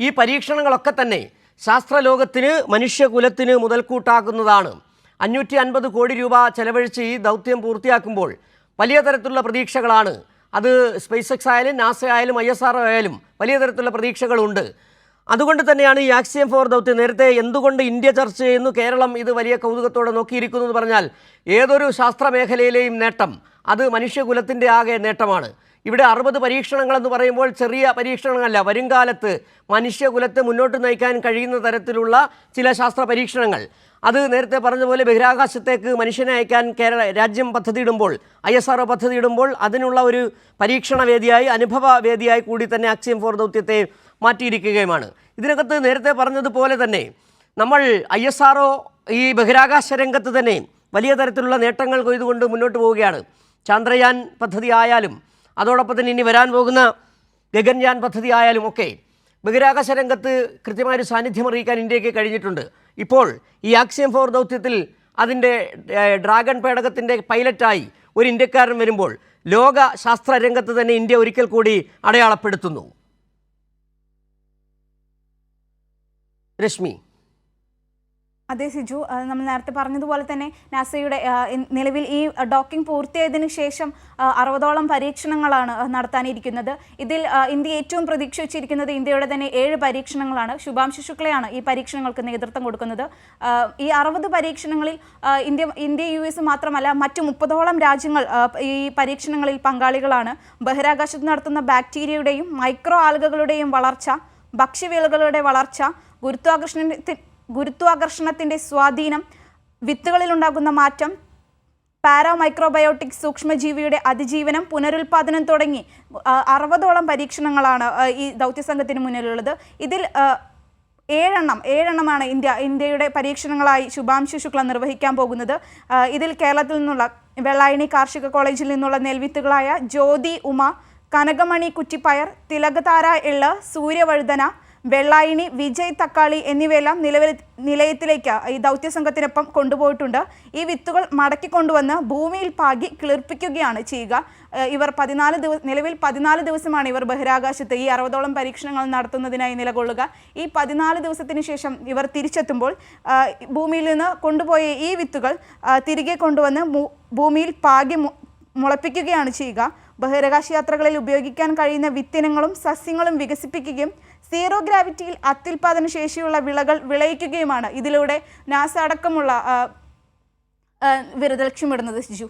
ഈ പരീക്ഷണങ്ങളൊക്കെ തന്നെ ശാസ്ത്രലോകത്തിന് മനുഷ്യകുലത്തിന് മുതൽക്കൂട്ടാക്കുന്നതാണ്. 550 കോടി രൂപ ചെലവഴിച്ച് ഈ ദൗത്യം പൂർത്തിയാക്കുമ്പോൾ വലിയ തരത്തിലുള്ള പ്രതീക്ഷകളാണ്. അത് സ്പേസ് എക്സ് ആയാലും നാസ ആയാലും ISRO ആയാലും വലിയ തരത്തിലുള്ള പ്രതീക്ഷകളുണ്ട്. അതുകൊണ്ട് തന്നെയാണ് ഈ ആക്സിയം 4 ദൗത്യം നേരത്തെ എന്തുകൊണ്ട് ഇന്ത്യ ചർച്ച ചെയ്യുന്നു, കേരളം ഇത് വലിയ കൗതുകത്തോടെ നോക്കിയിരിക്കുന്നു എന്ന് പറഞ്ഞാൽ ഏതൊരു ശാസ്ത്ര മേഖലയിലെയും നേട്ടം അത് മനുഷ്യകുലത്തിൻ്റെ ആകെ നേട്ടമാണ്. ഇവിടെ 60 പരീക്ഷണങ്ങളെന്ന് പറയുമ്പോൾ ചെറിയ പരീക്ഷണങ്ങളല്ല, വരുംകാലത്ത് മനുഷ്യകുലത്തെ മുന്നോട്ട് നയിക്കാൻ കഴിയുന്ന തരത്തിലുള്ള ചില ശാസ്ത്ര പരീക്ഷണങ്ങൾ. അത് നേരത്തെ പറഞ്ഞതുപോലെ ബഹിരാകാശത്തേക്ക് മനുഷ്യനെ അയക്കാൻ രാജ്യം പദ്ധതിയിടുമ്പോൾ, ISRO പദ്ധതിയിടുമ്പോൾ അതിനുള്ള ഒരു പരീക്ഷണ വേദിയായി, അനുഭവ വേദിയായി കൂടി തന്നെ ആക്സിയം 4 ദൗത്യത്തെ മാറ്റിയിരിക്കുകയുമാണ്. ഇതിനകത്ത് നേരത്തെ പറഞ്ഞതുപോലെ തന്നെ നമ്മൾ ISRO ഈ ബഹിരാകാശ രംഗത്ത് തന്നെ വലിയ തരത്തിലുള്ള നേട്ടങ്ങൾ കൊയ്തുകൊണ്ട് മുന്നോട്ട് പോവുകയാണ്. ചാന്ദ്രയാൻ പദ്ധതി ആയാലും അതോടൊപ്പം തന്നെ ഇനി വരാൻ പോകുന്ന ഗഗൻയാൻ പദ്ധതി ആയാലും ഒക്കെ ബഹിരാകാശ രംഗത്ത് കൃത്യമായൊരു സാന്നിധ്യം അറിയിക്കാൻ ഇന്ത്യക്ക് കഴിഞ്ഞിട്ടുണ്ട്. ഇപ്പോൾ ഈ ആക്സിയം 4 ദൗത്യത്തിൽ അതിൻ്റെ ഡ്രാഗൺ പേടകത്തിൻ്റെ പൈലറ്റായി ഒരു ഇന്ത്യക്കാരൻ വരുമ്പോൾ ലോക ശാസ്ത്ര രംഗത്ത് തന്നെ ഇന്ത്യ ഒരിക്കൽ കൂടി അടയാളപ്പെടുത്തുന്നു. രശ്മി. അതെ സിജു, നമ്മൾ നേരത്തെ പറഞ്ഞതുപോലെ തന്നെ നാസയുടെ നിലവിൽ ഈ ഡോക്കിംഗ് പൂർത്തിയായതിനു ശേഷം 60ഓളം പരീക്ഷണങ്ങളാണ് നടത്താനിരിക്കുന്നത്. ഇതിൽ ഇന്ത്യ ഏറ്റവും പ്രതീക്ഷ വെച്ചിരിക്കുന്നത് ഇന്ത്യയുടെ തന്നെ 7 പരീക്ഷണങ്ങളാണ്. ശുഭാംശു ശുക്ലയാണ് ഈ പരീക്ഷണങ്ങൾക്ക് നേതൃത്വം കൊടുക്കുന്നത്. ഈ 60 പരീക്ഷണങ്ങളിൽ ഇന്ത്യ US മാത്രമല്ല മറ്റു 30ഓളം രാജ്യങ്ങൾ ഈ പരീക്ഷണങ്ങളിൽ പങ്കാളികളാണ്. ബഹിരാകാശത്ത് നടത്തുന്ന ബാക്ടീരിയയുടെയും മൈക്രോ ആൽഗകളുടെയും വളർച്ച, ഭക്ഷ്യവിളകളുടെ വളർച്ച, ഗുരുത്വാകർഷണത്തിൻ്റെ സ്വാധീനം, വിത്തുകളിലുണ്ടാകുന്ന മാറ്റം, പാരാമൈക്രോബയോട്ടിക് സൂക്ഷ്മജീവിയുടെ അതിജീവനം, പുനരുൽപാദനം തുടങ്ങി 60ഓളം പരീക്ഷണങ്ങളാണ് ഈ ദൗത്യസംഘത്തിന് മുന്നിലുള്ളത്. ഇതിൽ 7എണ്ണമാണ് ഇന്ത്യയുടെ പരീക്ഷണങ്ങളായി ശുഭാംശു ശുക്ല നിർവഹിക്കാൻ പോകുന്നത്. ഇതിൽ കേരളത്തിൽ നിന്നുള്ള വെള്ളായണി കാർഷിക കോളേജിൽ നിന്നുള്ള നെൽവിത്തുകളായ ജ്യോതി ഉമ, കനകമണി കുറ്റിപ്പയർ, തിലകതാര എള്ള്, സൂര്യവഴുതന, വെള്ളായണി, വിജയ് തക്കാളി എന്നിവയെല്ലാം നിലയത്തിലേക്ക് ഈ ദൗത്യസംഘത്തിനൊപ്പം കൊണ്ടുപോയിട്ടുണ്ട്. ഈ വിത്തുകൾ മടക്കി കൊണ്ടുവന്ന് ഭൂമിയിൽ പാകി കിളിർപ്പിക്കുകയാണ് ചെയ്യുക. ഇവർ നിലവിൽ 14 ദിവസമാണ് ഇവർ ബഹിരാകാശത്ത് ഈ 60ഓളം പരീക്ഷണങ്ങൾ നടത്തുന്നതിനായി നിലകൊള്ളുക. ഈ 14 ദിവസത്തിന് ശേഷം ഇവർ തിരിച്ചെത്തുമ്പോൾ ഭൂമിയിൽ നിന്ന് കൊണ്ടുപോയ ഈ വിത്തുകൾ തിരികെ കൊണ്ടുവന്ന് ഭൂമിയിൽ പാകി മുളപ്പിക്കുകയാണ് ചെയ്യുക. ബഹിരാകാശ യാത്രകളിൽ ഉപയോഗിക്കാൻ കഴിയുന്ന വിത്തിനങ്ങളും സസ്യങ്ങളും വികസിപ്പിക്കുകയും സീറോ ഗ്രാവിറ്റിയിൽ അത്യുൽപാദന ശേഷിയുള്ള വിളകൾ വിളയിക്കുകയുമാണ് ഇതിലൂടെ നാസ അടക്കമുള്ള ലക്ഷ്യമിടുന്നത്. ശിശു.